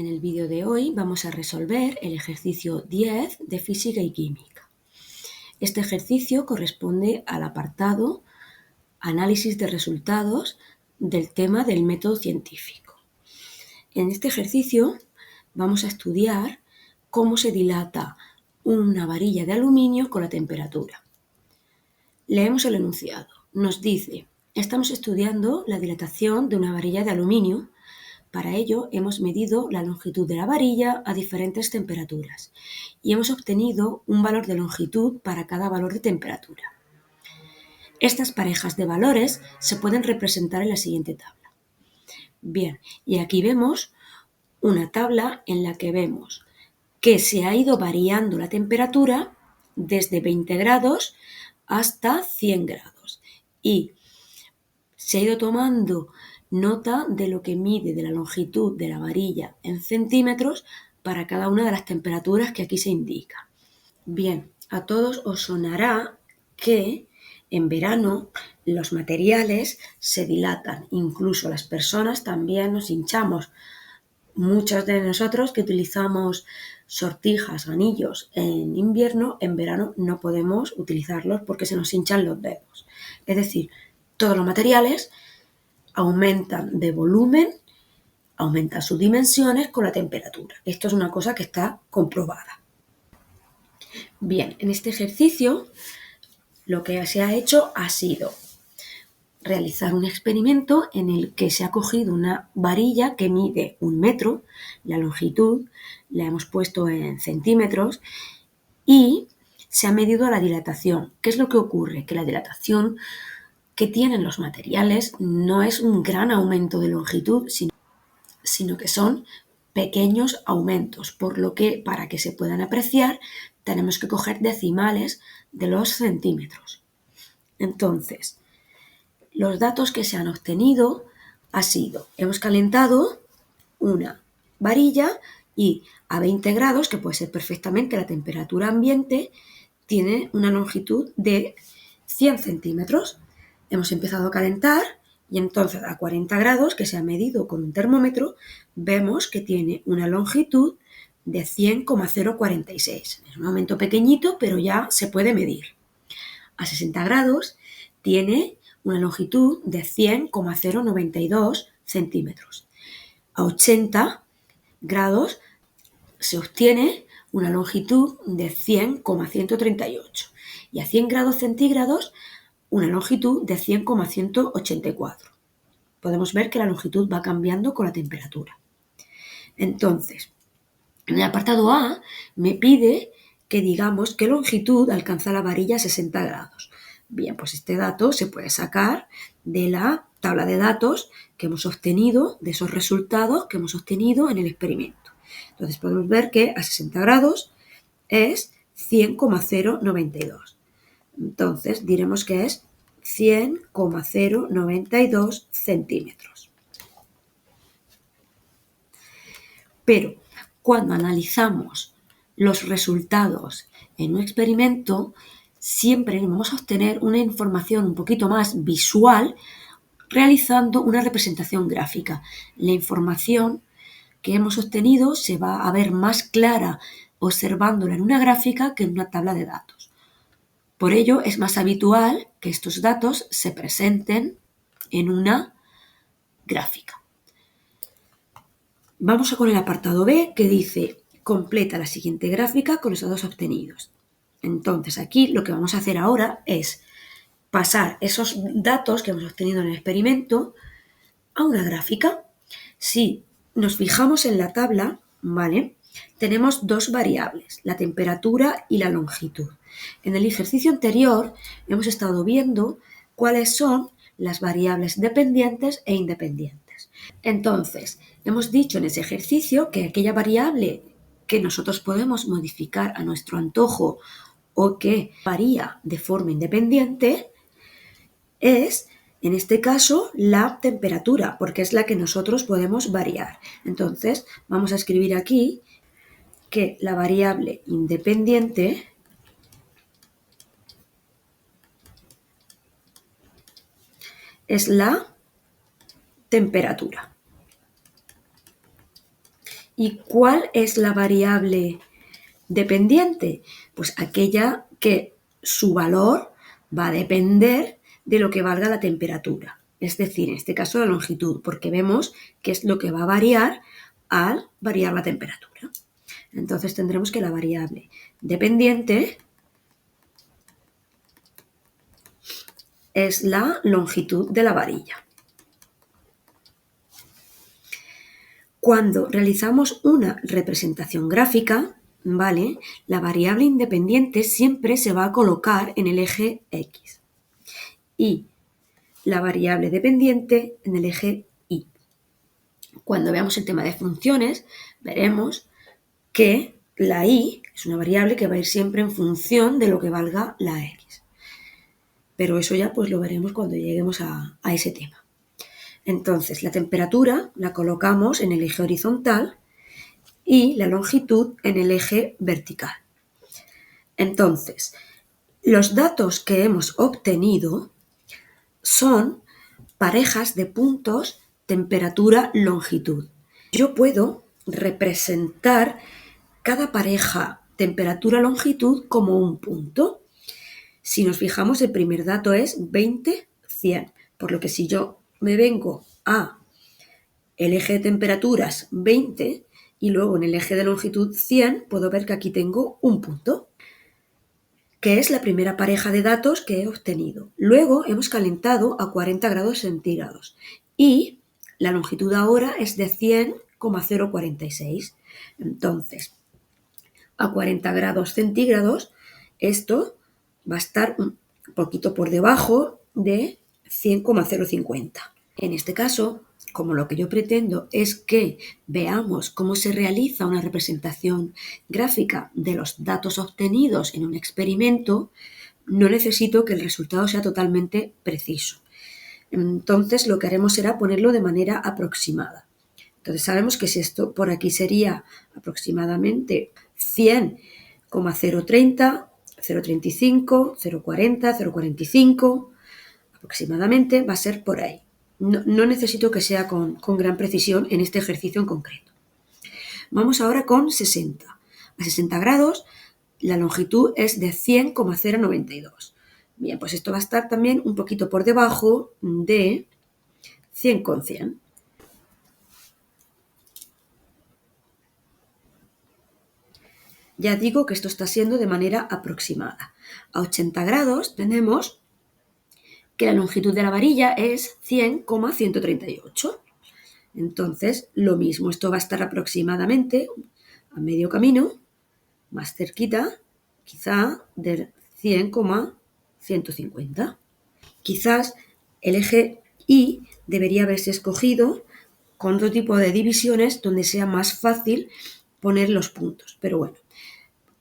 En el vídeo de hoy vamos a resolver el ejercicio 10 de Física y Química. Este ejercicio corresponde al apartado Análisis de resultados del tema del método científico. En este ejercicio vamos a estudiar cómo se dilata una varilla de aluminio con la temperatura. Leemos el enunciado. Nos dice: estamos estudiando la dilatación de una varilla de aluminio. Para ello hemos medido la longitud de la varilla a diferentes temperaturas y hemos obtenido un valor de longitud para cada valor de temperatura. Estas parejas de valores se pueden representar en la siguiente tabla. Bien, y aquí vemos una tabla en la que vemos que se ha ido variando la temperatura desde 20 grados hasta 100 grados y se ha ido tomando nota de lo que mide de la longitud de la varilla en centímetros para cada una de las temperaturas que aquí se indica. Bien, a todos os sonará que en verano los materiales se dilatan, incluso las personas también nos hinchamos. Muchos de nosotros que utilizamos sortijas, anillos en invierno, en verano no podemos utilizarlos porque se nos hinchan los dedos. Es decir, todos los materiales aumentan de volumen, aumentan sus dimensiones con la temperatura. Esto es una cosa que está comprobada. Bien, en este ejercicio lo que se ha hecho ha sido realizar un experimento en el que se ha cogido una varilla que mide 1 metro, la longitud la hemos puesto en centímetros y se ha medido la dilatación. ¿Qué es lo que ocurre? Que la dilatación que tienen los materiales no es un gran aumento de longitud, sino que son pequeños aumentos, por lo que para que se puedan apreciar tenemos que coger decimales de los centímetros. Entonces, los datos que se han obtenido ha sido, hemos calentado una varilla y a 20 grados, que puede ser perfectamente la temperatura ambiente, tiene una longitud de 100 centímetros. Hemos empezado a calentar y entonces a 40 grados, que se ha medido con un termómetro, vemos que tiene una longitud de 100,046. Es un aumento pequeñito, pero ya se puede medir. A 60 grados tiene una longitud de 100,092 centímetros. A 80 grados se obtiene una longitud de 100,138 y a 100 grados centígrados una longitud de 100,184. Podemos ver que la longitud va cambiando con la temperatura. Entonces, en el apartado A me pide que digamos qué longitud alcanza la varilla a 60 grados. Bien, pues este dato se puede sacar de la tabla de datos que hemos obtenido, de esos resultados que hemos obtenido en el experimento. Entonces podemos ver que a 60 grados es 100,092. Entonces diremos que es 100,092 centímetros. Pero cuando analizamos los resultados en un experimento, siempre vamos a obtener una información un poquito más visual realizando una representación gráfica. La información que hemos obtenido se va a ver más clara observándola en una gráfica que en una tabla de datos. Por ello, es más habitual que estos datos se presenten en una gráfica. Vamos a con el apartado B, que dice: completa la siguiente gráfica con los datos obtenidos. Entonces, aquí lo que vamos a hacer ahora es pasar esos datos que hemos obtenido en el experimento a una gráfica. Si nos fijamos en la tabla, ¿vale?, tenemos dos variables, la temperatura y la longitud. En el ejercicio anterior hemos estado viendo cuáles son las variables dependientes e independientes. Entonces, hemos dicho en ese ejercicio que aquella variable que nosotros podemos modificar a nuestro antojo o que varía de forma independiente es, en este caso, la temperatura, porque es la que nosotros podemos variar. Entonces, vamos a escribir aquí que la variable independiente es la temperatura. ¿Y cuál es la variable dependiente? Pues aquella que su valor va a depender de lo que valga la temperatura. Es decir, en este caso la longitud, porque vemos que es lo que va a variar al variar la temperatura. Entonces tendremos que la variable dependiente es la longitud de la varilla. Cuando realizamos una representación gráfica, ¿vale? La variable independiente siempre se va a colocar en el eje X y la variable dependiente en el eje Y. Cuando veamos el tema de funciones, veremos que la Y es una variable que va a ir siempre en función de lo que valga la X. Pero eso ya pues lo veremos cuando lleguemos a ese tema. Entonces, la temperatura la colocamos en el eje horizontal y la longitud en el eje vertical. Entonces, los datos que hemos obtenido son parejas de puntos temperatura, longitud. Yo puedo representar cada pareja temperatura, longitud como un punto. Si nos fijamos, el primer dato es 20, 100. Por lo que si yo me vengo a el eje de temperaturas 20 y luego en el eje de longitud 100, puedo ver que aquí tengo un punto, que es la primera pareja de datos que he obtenido. Luego hemos calentado a 40 grados centígrados y la longitud ahora es de 100,046. Entonces, a 40 grados centígrados, esto va a estar un poquito por debajo de 100,050. En este caso, como lo que yo pretendo es que veamos cómo se realiza una representación gráfica de los datos obtenidos en un experimento, no necesito que el resultado sea totalmente preciso. Entonces, lo que haremos será ponerlo de manera aproximada. Entonces, sabemos que si esto por aquí sería aproximadamente 100,030, 0,35, 0,40, 0,45, aproximadamente va a ser por ahí. No necesito que sea con gran precisión en este ejercicio en concreto. Vamos ahora con 60. A 60 grados la longitud es de 100,092. Bien, pues esto va a estar también un poquito por debajo de 100,100. Ya digo que esto está siendo de manera aproximada. A 80 grados tenemos que la longitud de la varilla es 100,138. Entonces, lo mismo, esto va a estar aproximadamente a medio camino, más cerquita, quizá del 100,150. Quizás el eje Y debería haberse escogido con otro tipo de divisiones donde sea más fácil poner los puntos. Pero bueno,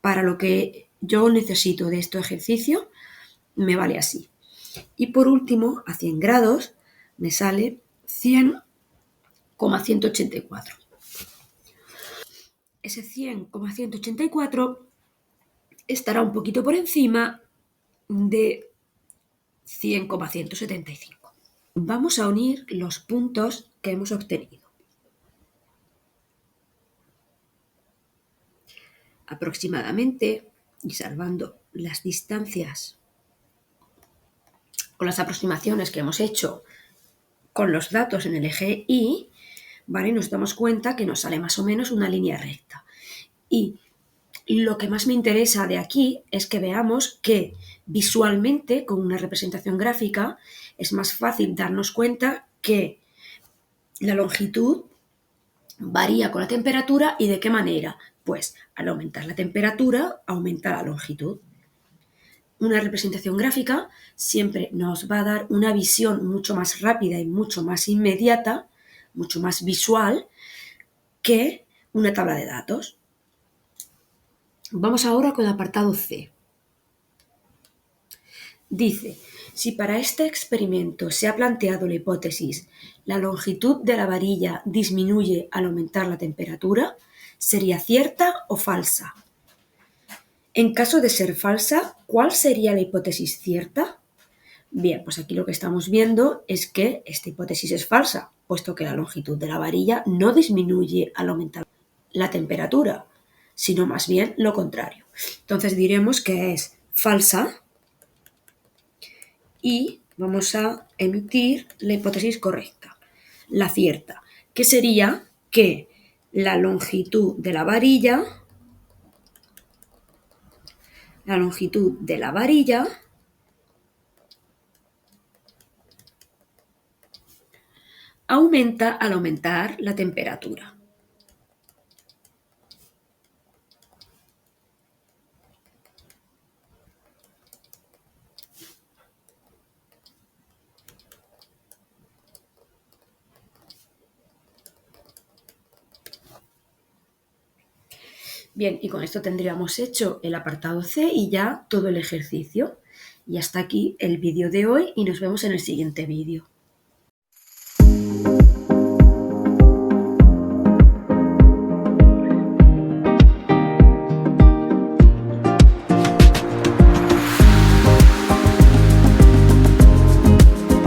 para lo que yo necesito de este ejercicio, me vale así. Y por último, a 100 grados, me sale 100,184. Ese 100,184 estará un poquito por encima de 100,175. Vamos a unir los puntos que hemos obtenido. Aproximadamente, y salvando las distancias o las aproximaciones que hemos hecho con los datos en el eje Y, ¿vale? Nos damos cuenta que nos sale más o menos una línea recta. Y lo que más me interesa de aquí es que veamos que visualmente, con una representación gráfica, es más fácil darnos cuenta que la longitud varía con la temperatura y de qué manera. Pues al aumentar la temperatura, aumenta la longitud. Una representación gráfica siempre nos va a dar una visión mucho más rápida y mucho más inmediata, mucho más visual que una tabla de datos. Vamos ahora con el apartado C. Dice, si para este experimento se ha planteado la hipótesis la longitud de la varilla disminuye al aumentar la temperatura, ¿sería cierta o falsa? En caso de ser falsa, ¿cuál sería la hipótesis cierta? Bien, pues aquí lo que estamos viendo es que esta hipótesis es falsa, puesto que la longitud de la varilla no disminuye al aumentar. la temperatura, sino más bien lo contrario. Entonces diremos que es falsa y vamos a emitir la hipótesis correcta, la cierta, que sería que la longitud de la varilla aumenta al aumentar la temperatura. Bien, y con esto tendríamos hecho el apartado C y ya todo el ejercicio. Y hasta aquí el vídeo de hoy y nos vemos en el siguiente vídeo.